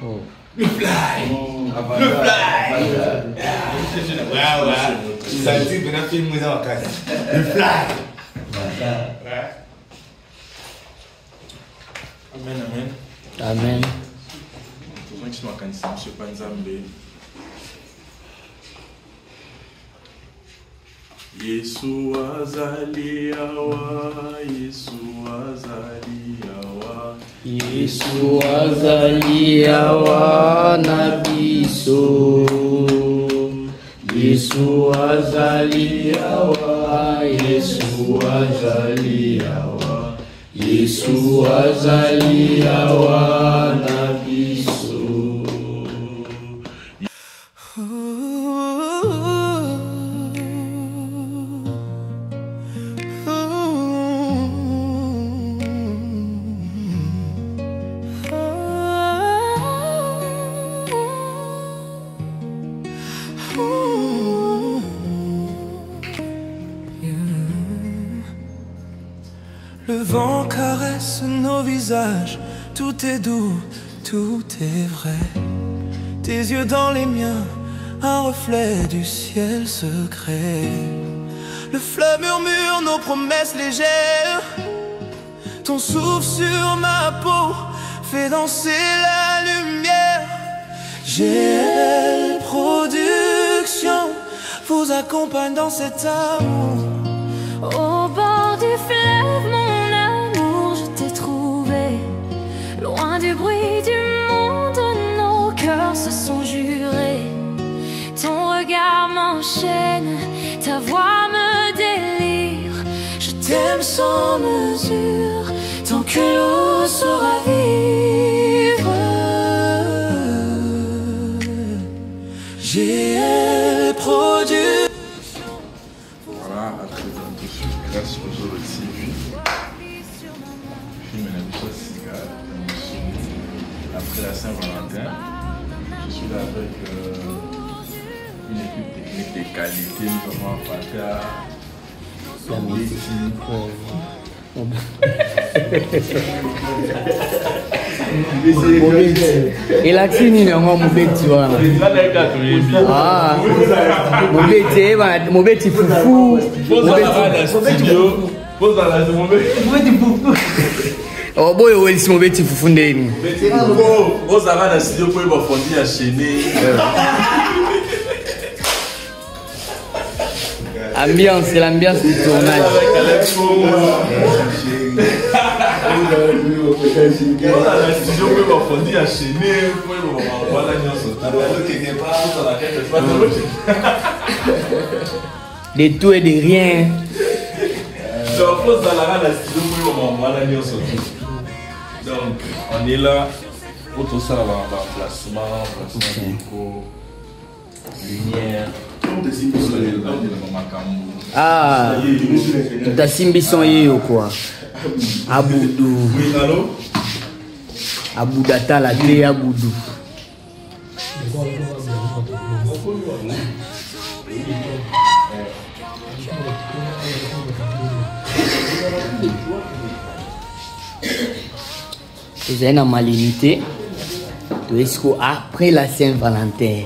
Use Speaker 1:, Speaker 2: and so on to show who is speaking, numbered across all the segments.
Speaker 1: Oh.
Speaker 2: Le fly. Le fly. Ouais. Ça dit que nous film en casa. Le fly.
Speaker 3: Amen, amen.
Speaker 1: Amen.
Speaker 3: Monsieur Panzambe. Yesu azali awa, Yesu azali awa,
Speaker 1: Yesu azali awa na biso. Yesu azali awa, Yesu azali awa, Yesu azali awa na biso.
Speaker 4: Le vent caresse nos visages, tout est doux, tout est vrai. Tes yeux dans les miens, un reflet du ciel secret. Le fleuve murmure nos promesses légères. Ton souffle sur ma peau fait danser la lumière. GL Production vous accompagne dans cet amour.
Speaker 5: Au bord du fleuve, mon amour, je t'ai trouvé. Loin du bruit du monde, nos cœurs se sont jurés. Ton regard m'enchaîne, ta voix me délire. Je t'aime sans mesure, tant que l'eau saura vivre. GL Production.
Speaker 3: Grâce aux Zolo TV. Film après la Saint-Valentin. Je suis là avec une équipe technique de qualité. Nous avons Fata,
Speaker 1: Il a fini le mot Moubeti. Ah, Moubeti foufou. Oh boy, où est-ce Moubeti foufou ndeni?
Speaker 3: Vous avez un studio pour vous fonder à chaîner.
Speaker 1: Ambiance, c'est l'ambiance du tournage. De tout et de rien.
Speaker 3: Donc, on est là pour tout ça, placement, lumière.
Speaker 1: Ah, Tassimbi son yéyo quoi. Aboudou. Aboudata la clé Aboudou. Vous avez une malinité. Est-ce qu'après la Saint-Valentin,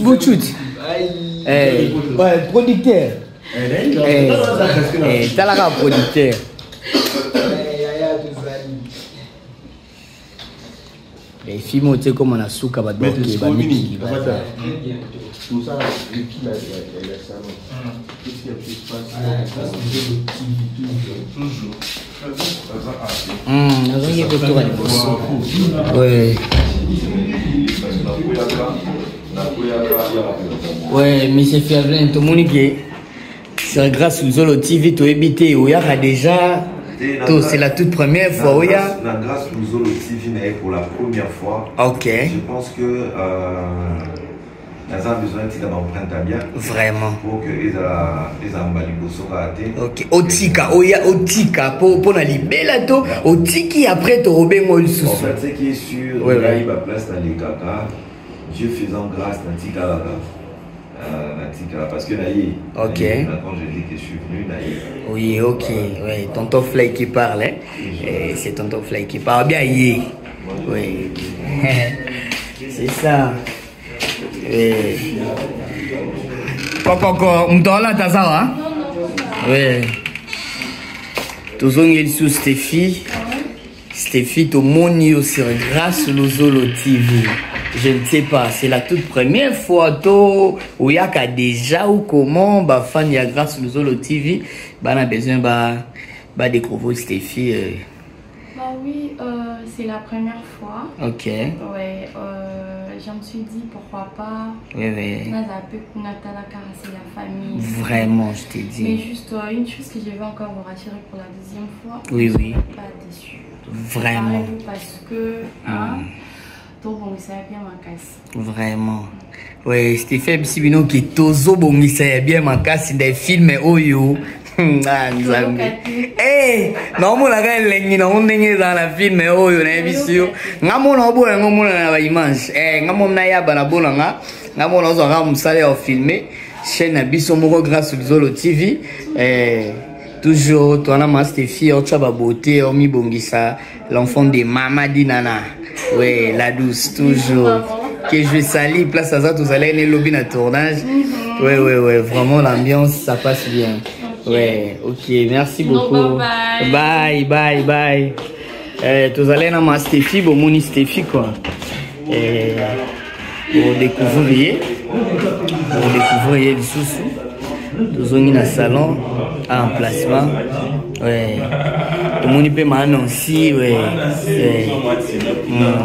Speaker 1: Bouchout. Producteur. Talaga producteur. Les films ont comme on a souka ba donc qui va miki.
Speaker 3: Tout ça,
Speaker 1: ouais, mais c'est fait bien tout le monde qui c'est grâce aux Zolo TV to habité où il y a déjà c'est la toute première fois où il y a
Speaker 6: la grâce aux Zolo TV mais pour la première fois.
Speaker 1: OK.
Speaker 6: Je pense que nous avons besoin de m'emprunter bien.
Speaker 1: Vraiment.
Speaker 6: Pour que les ambalibo soient ratés.
Speaker 1: OK. Otika, oya otika pour na libela to otiki après to robengo le sous.
Speaker 6: En fait, ce qui est sûr, il y a place dans les caca. Dieu faisant grâce dans Tika. Parce que Naïe,
Speaker 1: ok.
Speaker 6: quand je dis que je suis venu, Naïe.
Speaker 1: Oui, ok. Oui, tonton Flay qui parle. Hein? C'est tonton Flay qui parle. Bien, yé. Oui. C'est ça. Encore, on t'en a ta ça, hein? Oui. Tous on est sous Stéphie. Stéphie, tout le monde est sur grâce au Zolo TV. Je ne sais pas, c'est la toute première fois où il y a déjà ou comment bah fan y a grâce au Zolo TV, bah on a besoin bah découvrir Stéphie.
Speaker 7: Bah oui, c'est la première fois.
Speaker 1: Ok.
Speaker 7: Ouais, je me suis dit pourquoi pas.
Speaker 1: Oui, oui.
Speaker 7: On a zappé pour Natala caresser la famille.
Speaker 1: Vraiment, je t'ai dit.
Speaker 7: Mais juste une chose que je vais encore vous rassurer pour la deuxième fois.
Speaker 1: Oui, oui.
Speaker 7: Pas déçu.
Speaker 1: Vraiment.
Speaker 7: Parce que tout bon, ça bien ma casse.
Speaker 1: Vraiment. Oui, Stéphane Sibino qui est tozo bon, ça bien ma casse des films oyo. Eh, non mon la lengi na ondenge dans la film oyo na émission. Ngamo na bo ngamo na image. Eh, ngamo na ya bana bolanga. Ngamo na zo ga musale au filmer. Chaîne biso moko grâce au Zolo TV. Toujours, toi, ma Stéphie, tu as beauté, on mi bongisa, l'enfant de Mama Dinana. Oui, la douce, toujours. Que je salue, place à ça, tous allez aller lobby na tournage. Oui, oui, oui, vraiment l'ambiance, ça passe bien. Oui, ok, merci beaucoup. Bye, bye, bye. Tous allez na ma Stéphie, bon, mon Stéphie, quoi. Pour découvrir le sous-sous. Nous sommes dans le salon, à emplacement. Ouais. Tout le monde peut m'annoncer. Ouais.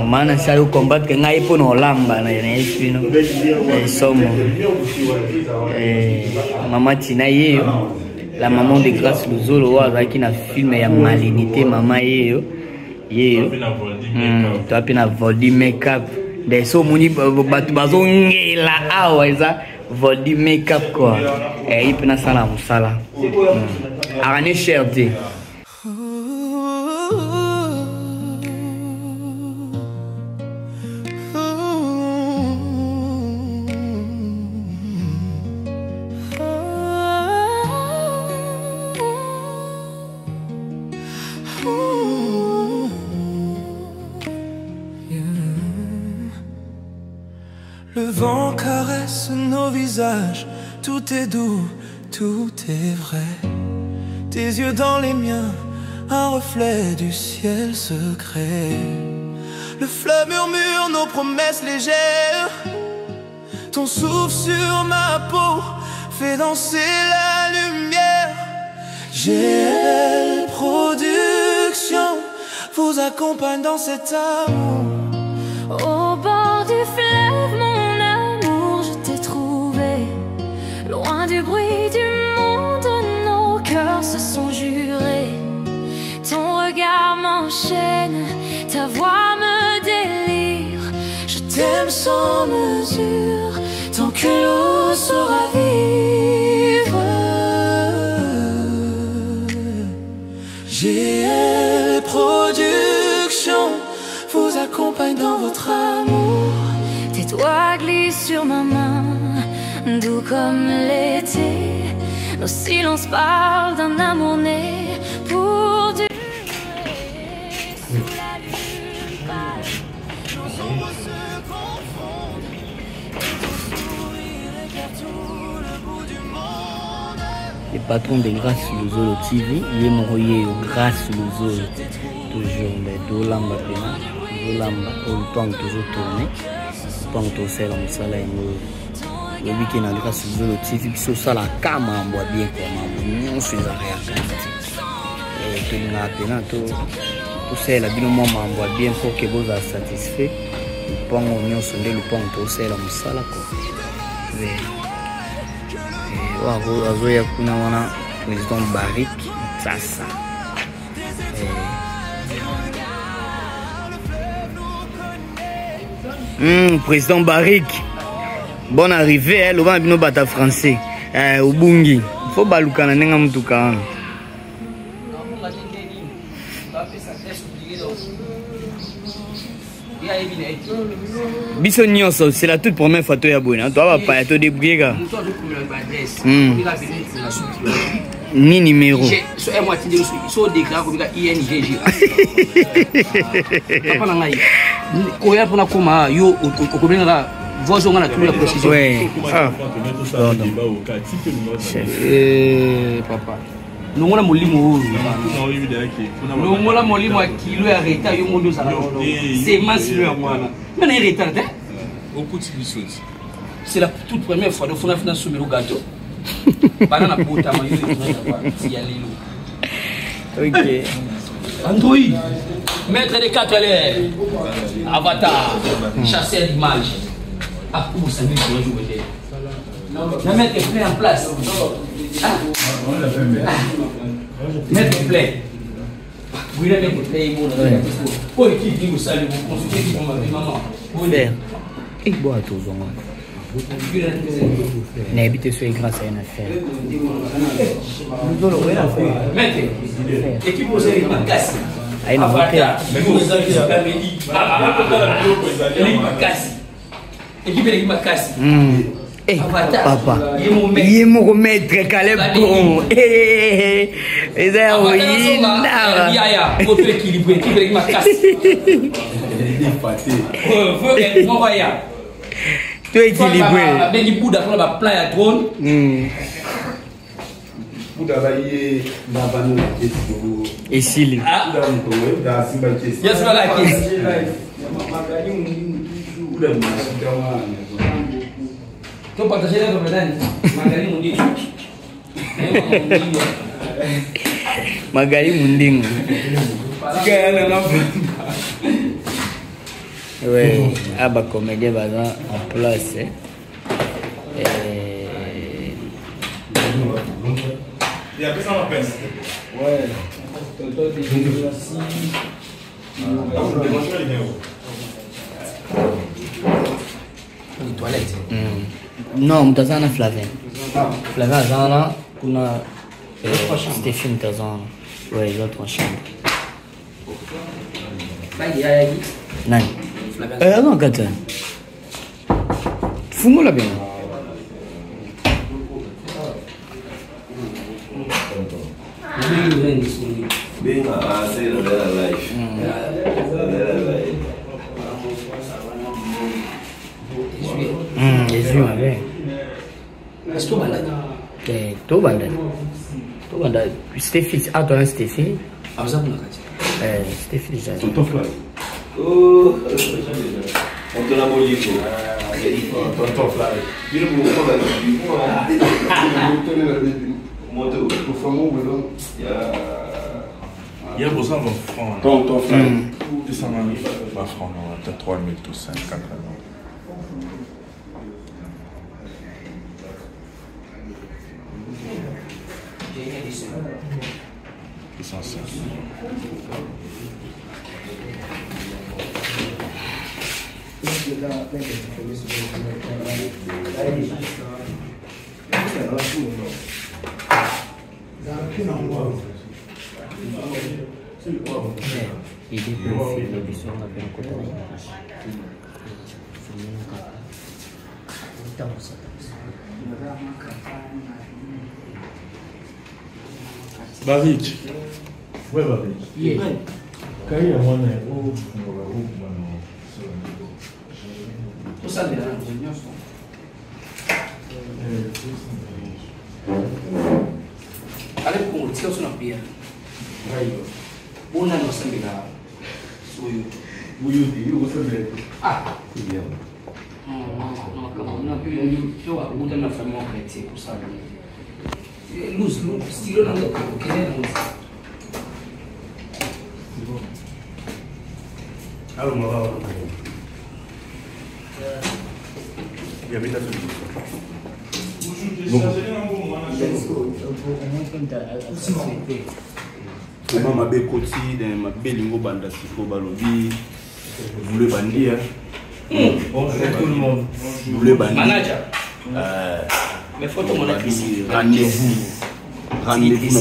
Speaker 1: M'annoncer au combat que nous avons pour lamba. Maman Tina, la maman de Grâce Luzolo, qui a filmé la malignité, maman Yeo. Tu as pu avoir du make-up. Des sommes qui sont là. Vol du make-up quoi. Et il peut na sala musala. Arane cherté.
Speaker 4: Le vent caresse nos visages, tout est doux, tout est vrai. Tes yeux dans les miens, un reflet du ciel secret. Le fleuve murmure nos promesses légères. Ton souffle sur ma peau fait danser la lumière. GL Production vous accompagne dans cet amour.
Speaker 5: Au bord du fleuve, mon amour, je t'ai trouvé. Loin du bruit du monde, nos cœurs se sont jurés. Ton regard m'enchaîne, ta voix me délire. Je t'aime sans mesure, tant que l'eau saura vivre.
Speaker 4: GL Production vous accompagne dans votre amour.
Speaker 5: Tes doigts glissent sur ma main, doux comme l'été. Nos silences parlent d'un amour né pour durer. Sous la lune pâle, nos ombres se confondent. Et ton sourire éclaire tout le bout du monde.
Speaker 1: Le patron de Grâce Luzolo TV, il est moroyé au Grâce Luzolo. Toujours les deux lambes pénales. Lamba olupang toujours tourné pang to sela musala yango lobi ke na Grâce Luzolo TV biso sala kama ambwa bien kwa mambo nyonso ezaka ya kati tolinga pena to sela bino mwa mambo bien pour que vous êtes satisfait lupango nyonso nde lupango to sela musala ko azoya kuna wana président Barik sasa président Barik, bonne arrivée, le vent bino bata français, au Bungi, faut balukana nenga mutuka. Biso nyonso, c'est la toute première fois que tu as bonne. Tu vas pas te débrouiller. Ni numéro.
Speaker 8: Papa. Non, on a molimo. Non, on a molimo à kilo et arrêté. C'est massif à moi. Mais on est retardé. C'est la toute première fois que on a fait un soumis au gâteau. Banana pota,
Speaker 1: ok.
Speaker 8: Android, maître des 4 lettres, avatar, chasseur d'images. Ah, pour ça, nous sommes joués. La mettre est plein en place. Mettre est plein. Vous l'avez plein, pour équipe, vous savez, vous consultez qui vont maman.
Speaker 1: Et bois tout le monde. N'habitez sur les grâce à une affaire.
Speaker 8: Mettez. Et qui vous avez ma casse.
Speaker 1: Ah, il a
Speaker 8: Eh,
Speaker 1: papa, il est mon maître Caleb Gon. Eh, tu es équilibré. Et Sili.
Speaker 8: Tu partages la promenade, Magali Mundinho.
Speaker 1: Magali Mundinho. Oui, ah bah comédie en place.
Speaker 2: Et après ça on appelle.
Speaker 8: Ouais. Les toilettes.
Speaker 1: Non, mtazana Flavien. Flavien azana kuna Stéphane tazana. Ouais, les autres en chambre. Nani? Non, gata. Fumo la bien.
Speaker 6: Being a sailor, life.
Speaker 1: Jésus m'avait.
Speaker 8: Est-ce que tu
Speaker 1: as tout bandé? Tout bandé. Stéphane, ah, toi, Stéphane?
Speaker 8: Ah, vous avez un
Speaker 1: Stéphane, déjà.
Speaker 6: Tonton Fly. Oh, on te l'a volé. Tonton Fly. Il
Speaker 3: y a besoin d'un franc.
Speaker 6: Tonton Fly.
Speaker 3: Et ça m'a mis pas franc, peut-être 3000 tout 5, 4 ans. Essentiel. Barik. Ouais, Barik. Quand il y a moins de
Speaker 8: allez pour le tir sur la pierre. On a nos sembla. Ah, c'est bien. On a pu le la famille chrétienne pour ça. Nous, si on a
Speaker 3: alors, on va. Il y avait la
Speaker 9: Comment ma belle côté, ma belle lingo banda sifo balobi, vous le bandir.
Speaker 3: Tout le monde.
Speaker 9: Vous le bandir.
Speaker 8: Manager. Mais faut mon
Speaker 9: rendez-vous. Rendez-vous.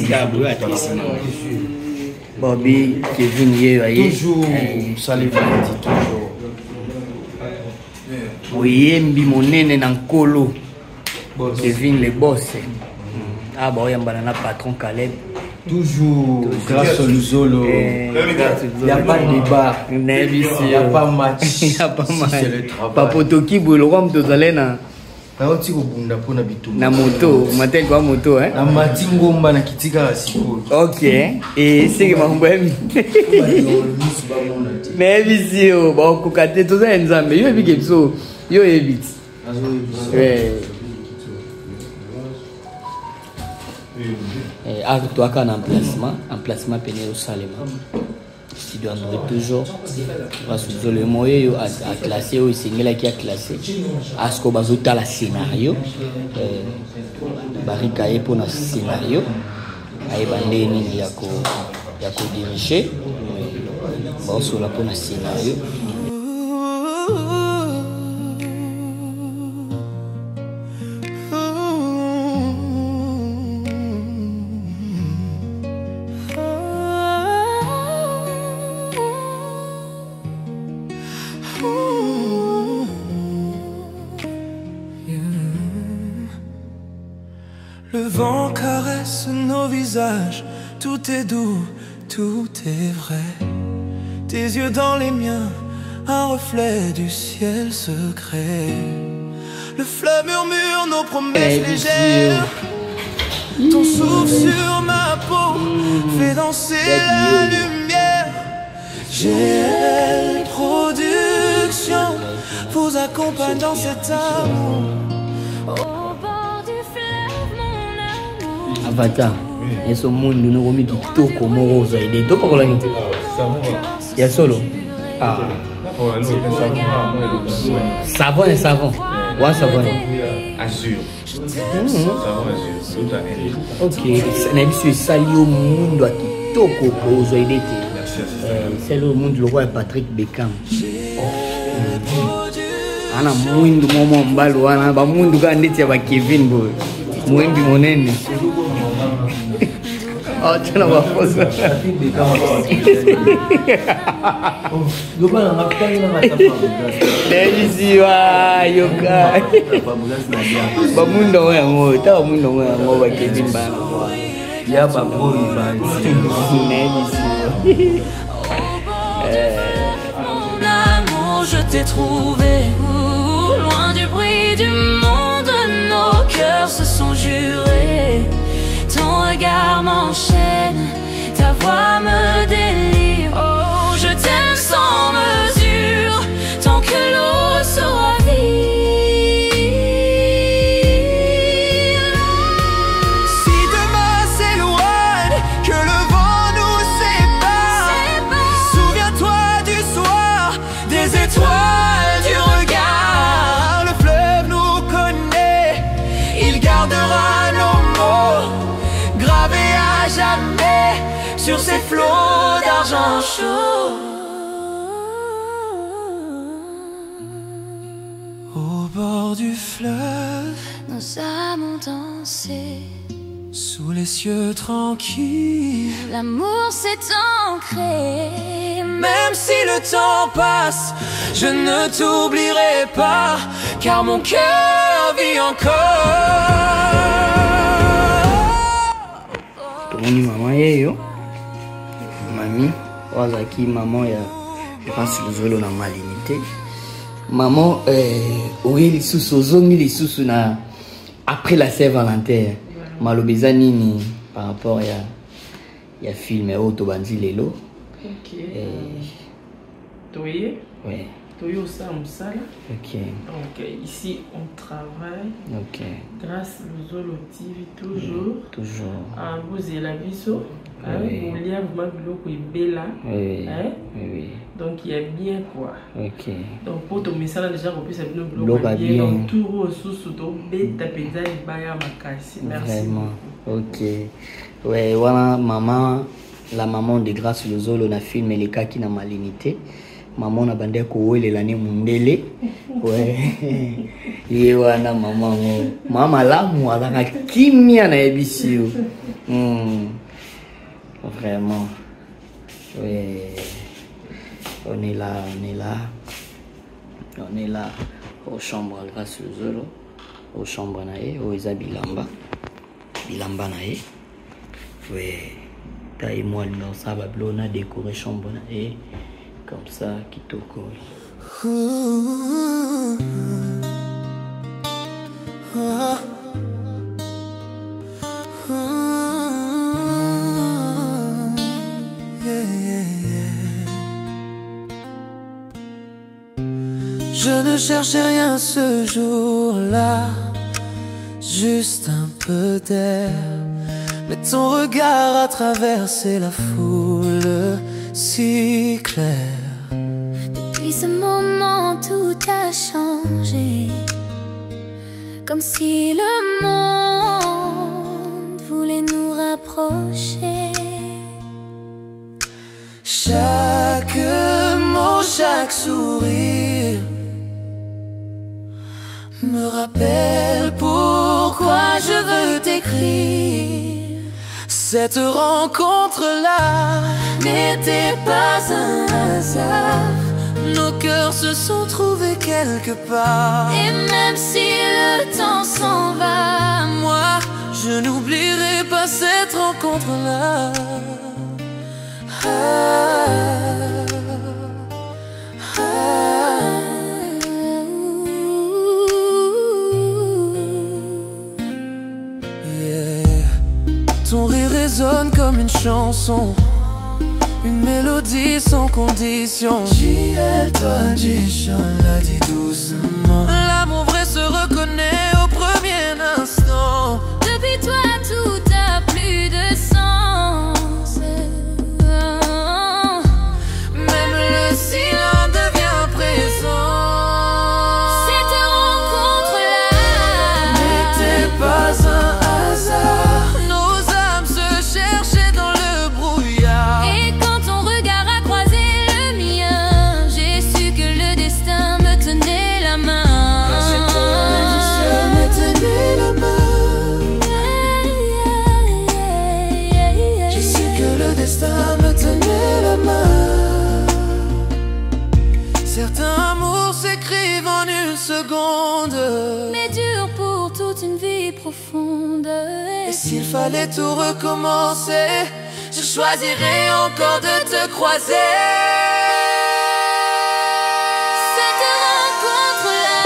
Speaker 1: Bobby, Kevin,
Speaker 9: toujours, ça les dit toujours.
Speaker 1: Oyembi monene na nkolo. Kevin le boss. Ah bah oui, un patron Caleb.
Speaker 9: Toujours grâce au Luzolo. Il n'y a pas de débat. Il n'y a pas match.
Speaker 1: Il n'y a pas match.
Speaker 9: C'est le travail.
Speaker 1: Papotoki Boulorome Tozalena. Na moto, matel kwa moto hein.
Speaker 9: Na matingomba na kitika asiko.
Speaker 1: OK. Et c'est que mambo yami. Mais visio, ba kokate toza nzambe. Yo ebike biso, yo ebit. Ah, toi quand emplacement péné au Salema. Tu dois nourrir toujours parce que le moyen à classer ou c'est qui a classé à ce qu'on va ajouter la scénario barricader pour un scénario à ébander ni ya ko diriger bon sur la pour un scénario.
Speaker 4: Le vent caresse nos visages, tout est doux, tout est vrai. Tes yeux dans les miens, un reflet du ciel secret. Le fleuve murmure nos promesses légères. Ton souffle sur ma peau fait danser la lumière. GL Production vous accompagne dans cet amour.
Speaker 1: Avatar. Et ce monde nous remet du tout comme rose et des deux pour la nuit. Il y a solo. Ah. Savon et savon. Ouais, savon.
Speaker 3: Azur. Savon azur.
Speaker 1: Ok. C'est sali au monde à tout comme rose et des. C'est le monde le roi Patrick Beckham. Ana mwindu momo mbalo ana ba mundu ka ndeti ya ba Kevin boy. Mwembi monene. Oh, tu n'as pas posé.
Speaker 5: Je t'ai trouvé loin du bruit du monde, nos cœurs se sont jurés. Ton regard m'enchaîne, ta voix me délire. Oh, je t'aime sans mesure, tant que l'eau se ravit.
Speaker 4: Si demain s'éloigne, que le vent nous sépare, souviens-toi du soir, des étoiles, du regard. Le fleuve nous connaît, il gardera nos mots gravés à jamais sur ces flots d'argent chaud. Au bord du fleuve,
Speaker 5: nos âmes ont dansé
Speaker 4: sous les cieux tranquilles.
Speaker 5: L'amour s'est ancré.
Speaker 4: Même si le temps passe, je ne t'oublierai pas, car mon cœur vit encore.
Speaker 1: Tomoni maman yeyo mami wazaki maman ya pense Luzolo na malinité maman oyi lisusu ozongi lisusu na après la Saint-Valentin malobeza nini par rapport ya film oyo tobandi lelo.
Speaker 7: Ok. Toye.
Speaker 1: Ouais.
Speaker 7: Toye au Samsala.
Speaker 1: Ok.
Speaker 7: Donc ici on travaille.
Speaker 1: Ok.
Speaker 7: Grâce Luzolo TV toujours.
Speaker 1: Toujours.
Speaker 7: En vous et la biso.
Speaker 1: Oui.
Speaker 7: Vous liez vous biloko ibela.
Speaker 1: Oui.
Speaker 7: Hein?
Speaker 1: Oui.
Speaker 7: Donc il y a bien quoi.
Speaker 1: Ok.
Speaker 7: Donc pour ton message déjà on peut savoir biloko
Speaker 1: Loba
Speaker 7: bien.
Speaker 1: bien.
Speaker 7: Donc tout au sous to beta peza baya makasi. Merci.
Speaker 1: Vraiment. Ok. Ouais, voilà maman, la maman de Grâce Luzolo na film les cas qui na malinité. Maman na bande ko wele l'année mundele. Ouais. Ye wana maman ngo. Mama lamu alanga kimia na ebisio. Vraiment. Ouais. On est là. On est là aux chambres grâce au Zolo. Aux chambres nae, aux Isa Bilamba. Bilamba nae. Ouais. Taille moi le nom ça va on a décoré chambre nae. Comme ça, kitoko.
Speaker 4: Je ne cherchais rien ce jour-là, juste un peu d'air. Mais ton regard a traversé la foule si claire.
Speaker 5: Depuis ce moment, tout a changé. Comme si le monde voulait nous rapprocher.
Speaker 4: Chaque mot, chaque sourire me rappelle pourquoi je veux t'écrire. Cette rencontre-là n'était pas un hasard. Nos cœurs se sont trouvés quelque part.
Speaker 5: Et même si le temps s'en va,
Speaker 4: moi, je n'oublierai pas cette rencontre-là. Ton rire résonne comme une chanson, une mélodie sans condition. Toi, l'a dit doucement. L'amour vrai se reconnaît au premier instant.
Speaker 5: Depuis toi, tout a plus de sens.
Speaker 4: Même le silence devient présent.
Speaker 5: Cette rencontre-là
Speaker 4: n'était pas un hasard. Certains amours s'écrivent en une seconde,
Speaker 5: mais durent pour toute une vie profonde.
Speaker 4: Et s'il fallait tout recommencer, je choisirais encore de te croiser.
Speaker 5: Cette rencontre-là,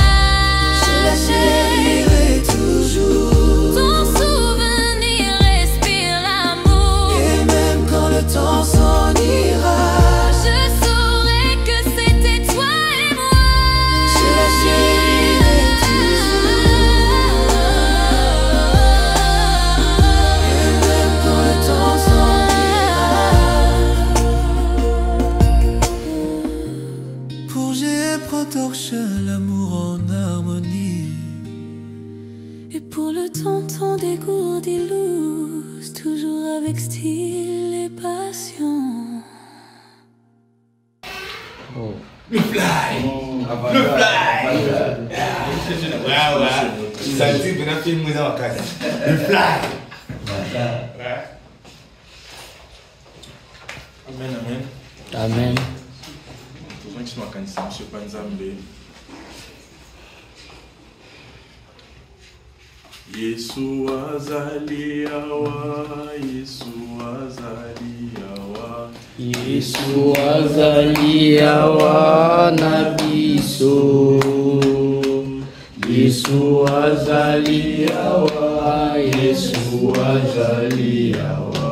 Speaker 4: je la chérirai toujours.
Speaker 5: Ton souvenir respire l'amour.
Speaker 4: Et même quand le temps s'en ira, torche l'amour en harmonie.
Speaker 5: Et pour le tonton dégourdi loose, toujours avec style et passion.
Speaker 2: Oh. Le fly! Le fly! Ouais. Ça dit que nous film dans la casa. Le fly!
Speaker 3: Amen.
Speaker 1: Amen.
Speaker 3: Tunasema kanisa mshipa nzambe. Yesu azaliawa, Yesu azaliawa,
Speaker 1: Yesu azaliawa na biso. Yesu azaliawa, Yesu azaliawa,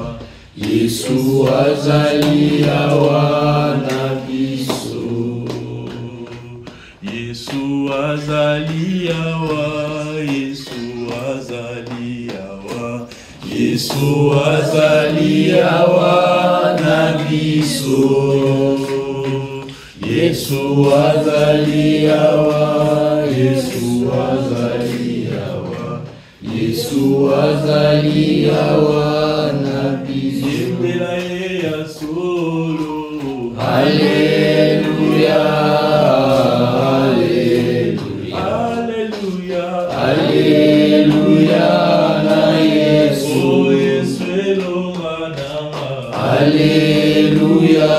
Speaker 1: Yesu azaliawa na biso.
Speaker 3: Yesu azaliawa, Yesu azaliawa, Yesu azaliawa na biso. Yesu azaliawa, Yesu azaliawa, Yesu azaliawa na biso. Yembela ya solo. Hallelujah. Hallelujah na Yesu. Hallelujah.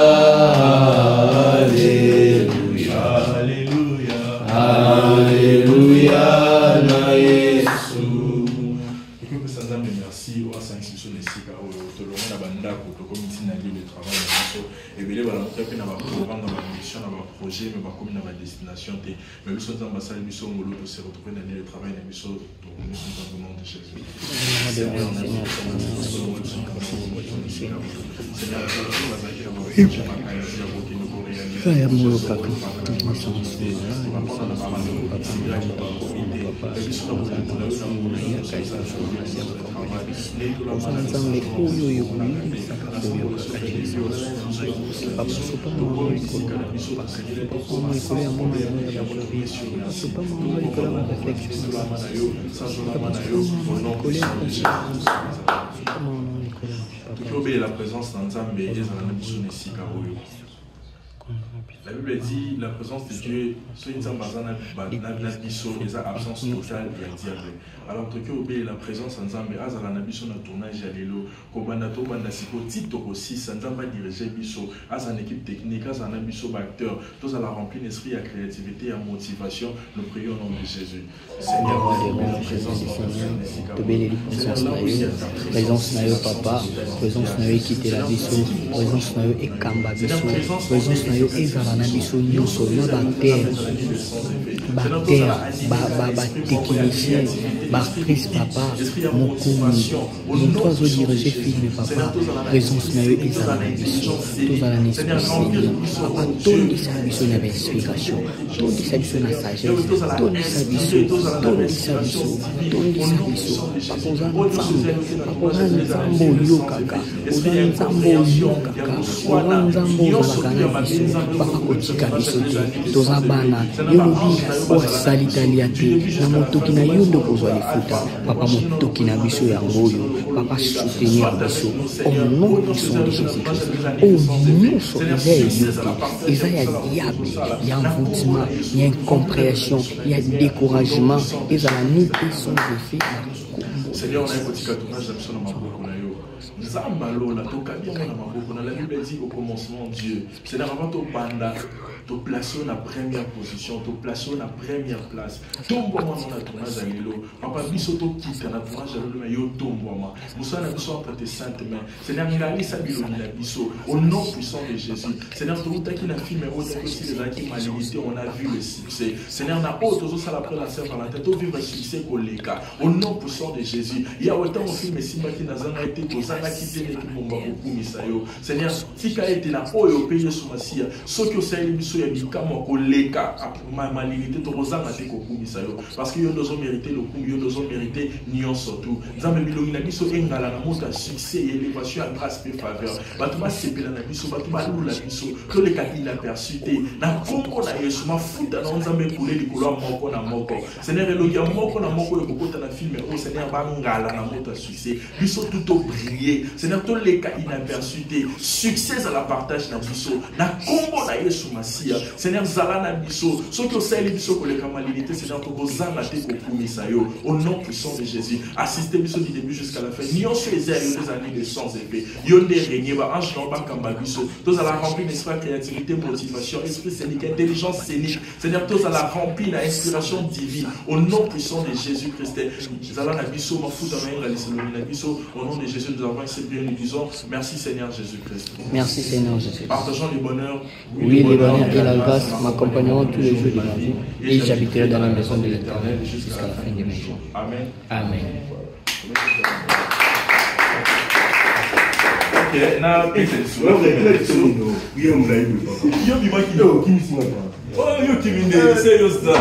Speaker 3: bato pe na ba programme na ba mission na ba projet mais ba comme na ba destination te mais biso nzamba sali biso ngolo to se retrouver dans le travail na biso to nous sommes dans le nom de Jésus. La présence d'Anzambe et la Bible dit la présence de Dieu, c'est une absence totale et diable. Alors que obéir la présence d'Anzambe, azala nabiso na tournage à l'élo, kobanda to banda siko tito aussi, Sanzamba diriger biso, as une équipe technique, as un abiso acteur, tous à la remplir l'esprit à créativité, à motivation, nous prions au nom de Jésus. Seigneur, la présence
Speaker 1: présence na yo papa, présence na yo quitter la biso, présence na yo et kamba biso, présence na yo ezala na biso nyonso na technicien, prise papa, mon commis, mon toi diriger film papa, présence na yo ezala na biso, tous à la naissance papa, tout sa biso na inspiration, tout sa biso na sagesse, tout sa biso, papa oza nzambo yo kaka, oza nzambo yo kaka, oza nzambo ozalaka na biso, papa kotika biso te, toza bana, yo lobi osali talia te, na motoki na yo nde kozwa lifuta, papa motoki na biso yango oyo, papa soutenir biso, au nom puissant de Jésus-Christ, au nyonso eza eyo te, eza ya diable, ya envoûtement, ya incompréhension, ya découragement, ezala ni pe son effet.
Speaker 3: Seigneur, on a un petit tournage d'absence dans ma boucle. La Bible dit au commencement Dieu. Seigneur, avant de banda, te placer la première position, te placer la première place. Tombe moi dans la tournage à l'élo. Papa biso to quitte la tournage à l'élo mais yo tombe moi. Moussa na biso entre tes saintes mains. Seigneur, ngali sa biloni la biso au nom puissant de Jésus. Seigneur, tout ta qui na film mais autre aussi les acquis malédictés, on a vu le succès. Seigneur, na autre aussi ça la après la serre par la tête, au vivre le succès koleka au nom puissant de Jésus. Il y a autant au film simba qui n'a jamais été kozanga qui te ne kimomba okumisayo. Seigneur, tika été la oyo payé sur masia. Ce que c'est biso ya bikamo koleka malédicté to kozanga te kokumisayo parce que yo nous mérité le coup, yo nous mérité nion surtout. Nzambe bilongi na biso engala na monta succès et élévation à grâce et faveur. Batu ba sepela na biso, batu ba lula biso, to le kaki la persuité. Na konko na Yesu ma futa na nzambe kule likolo moko na moko. Seigneur elogi moko na moko le kokota na film o Seigneur ba ngala na monta succès. Biso tout au briller. Seigneur to le kaki la persuité. Succès à la partage na biso. Na kombo na Yesu masia. Seigneur zala na biso. Soki o sali biso ko le kamalité Seigneur to bozanga te ko kumisa yo. Au nom puissant de Jésus. Assistez biso du début jusqu'à la fin. Nion sur les années de sans épée. Yonde régné ba ange non ba kamba biso. Tous à la remplir d'esprit créativité, motivation, esprit scénique, intelligence scénique. Seigneur, tous à la remplir d'inspiration divine. Au nom puissant de Jésus-Christ. Zala na biso ma futa na ngali seloni na biso. Au nom de Jésus nous avons accepté bien nous disons merci Seigneur Jésus-Christ.
Speaker 1: Merci Seigneur Jésus.
Speaker 3: Partageons les bonheurs.
Speaker 1: Oui, les bonheurs et la grâce m'accompagneront tous les jours de ma vie et j'habiterai dans la maison de l'Éternel jusqu'à la fin de mes jours.
Speaker 3: Amen.
Speaker 1: Amen.
Speaker 3: Na pete so yo bi maki yo yo kiminde serious da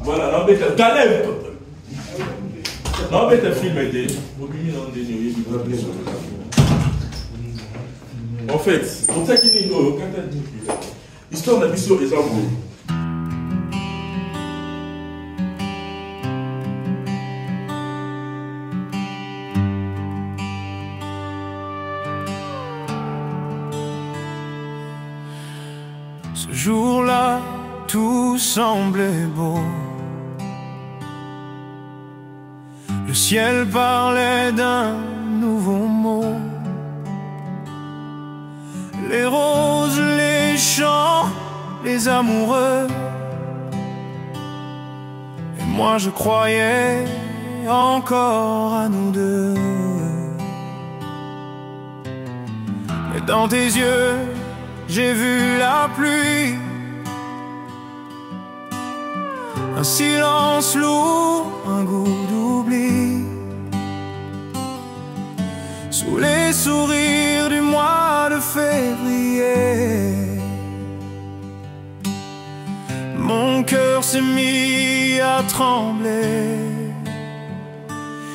Speaker 3: voilà na pete Caleb na pete film de obini na ndeni yo bi en fait on sait qu'il est quand histoire na biso exemple.
Speaker 4: Ce jour-là, tout semblait beau. Le ciel parlait d'un nouveau mot. Les roses, les champs, les amoureux. Et moi je croyais encore à nous deux. Mais dans tes yeux, j'ai vu la pluie. Un silence lourd, un goût d'oubli. Sous les sourires du mois de février, mon cœur s'est mis à trembler.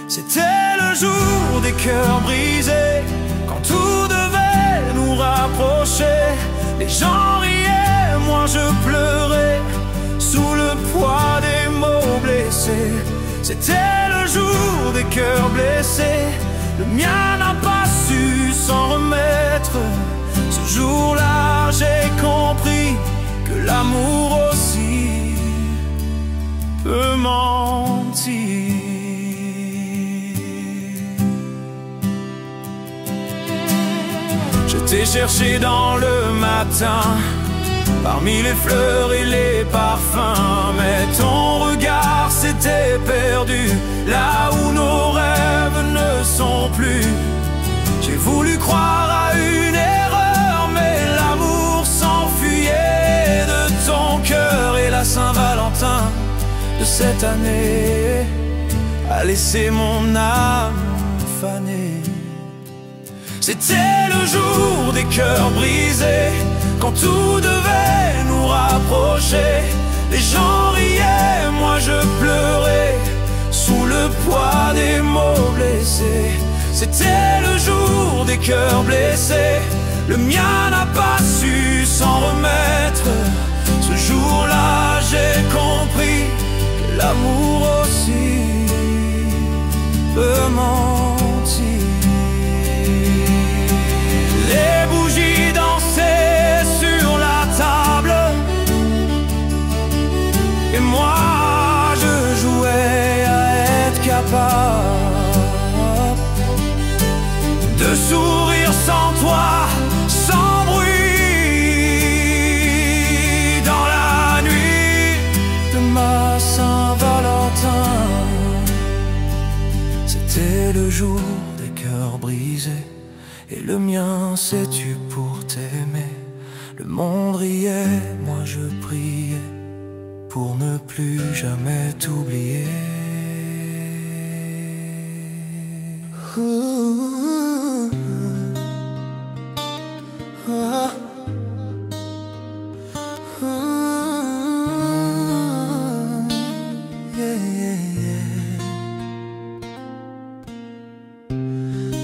Speaker 4: C'était le jour des cœurs brisés, quand tout devait nous rapprocher. Les gens riaient, moi je pleurais, sous le poids des mots blessés. C'était le jour des cœurs blessés, le mien n'a pas su s'en remettre. Ce jour-là j'ai compris que l'amour aussi peut mentir. Je t'ai cherché dans le matin, parmi les fleurs et les parfums, mais ton regard s'était perdu là où nos rêves ne sont plus. J'ai voulu croire à une erreur, mais l'amour s'enfuyait de ton cœur. Et la Saint-Valentin de cette année a laissé mon âme fanée. C'était le jour des cœurs brisés, quand tout devait nous rapprocher. Les gens riaient, moi je pleurais, sous le poids des mots blessés. C'était le jour des cœurs blessés, le mien n'a pas su s'en remettre. Ce jour-là j'ai compris que l'amour aussi peut mentir. Les bougies dansaient sur la table, et moi je jouais à être capable de sourire sans toi, sans bruit. Dans la nuit de ma Saint-Valentin, c'était le jour des cœurs brisés, et le mien s'est tu pour t'aimer. Le monde riait, moi je priais pour ne plus jamais t'oublier.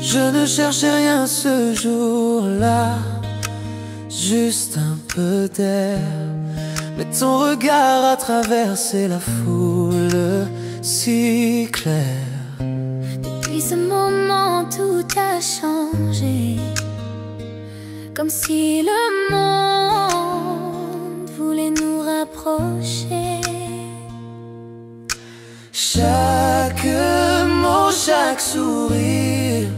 Speaker 4: Je ne cherchais rien ce jour-là, juste un peu d'air, mais ton regard a traversé la foule si clair.
Speaker 5: Depuis ce moment tout a changé, comme si le monde voulait nous rapprocher.
Speaker 4: Chaque mot, chaque sourire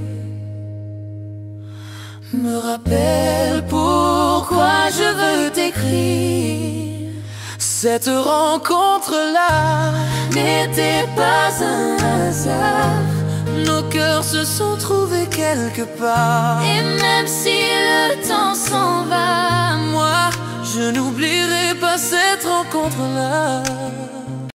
Speaker 4: me rappelle pourquoi je veux t'écrire. Cette rencontre-là n'était pas un hasard, nos cœurs se sont trouvés quelque part.
Speaker 5: Et même si le temps s'en va,
Speaker 4: moi je n'oublierai pas cette rencontre-là.